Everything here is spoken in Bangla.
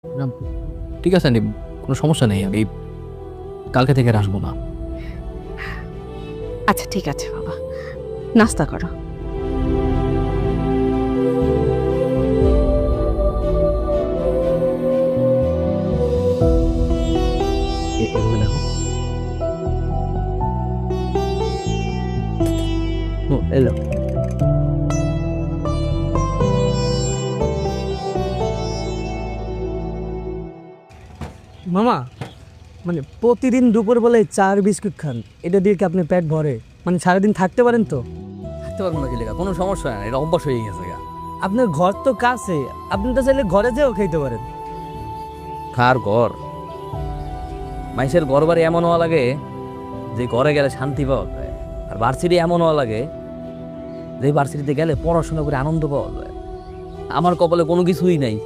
না, ঠিক আছে আন্টি, কোনো সমস্যা নেই, আমি কালকে থেকে আর আসবো না। আচ্ছা ঠিক আছে বাবা, নাস্তা করো। এভাবে দেখো। এলো। মামা, মানে প্রতিদিন দুপুরবেলায় চার বিস্কুট খান, এটা দিয়ে কি আপনি পেট ভরে? মানে সারাদিন থাকতে পারেন তো? থাকতে পারবো না কি লেখা, কোনো সমস্যা না, এটা অভ্যাস হয়ে গেছে গা। আপনার ঘর তো কাছে, আপনি তো চাইলে ঘরে যেও খেতে পারেন। কার ঘর? মানুষের ঘর বাড়ি এমন হওয়া লাগে যে ঘরে গেলে শান্তি পাওয়া যায়, আর ভার্সিটি এমন হওয়া লাগে যে ভার্সিটিতে গেলে পড়াশোনা করে আনন্দ পাওয়া যায়। আমার কপালে কোনো কিছুই নাই।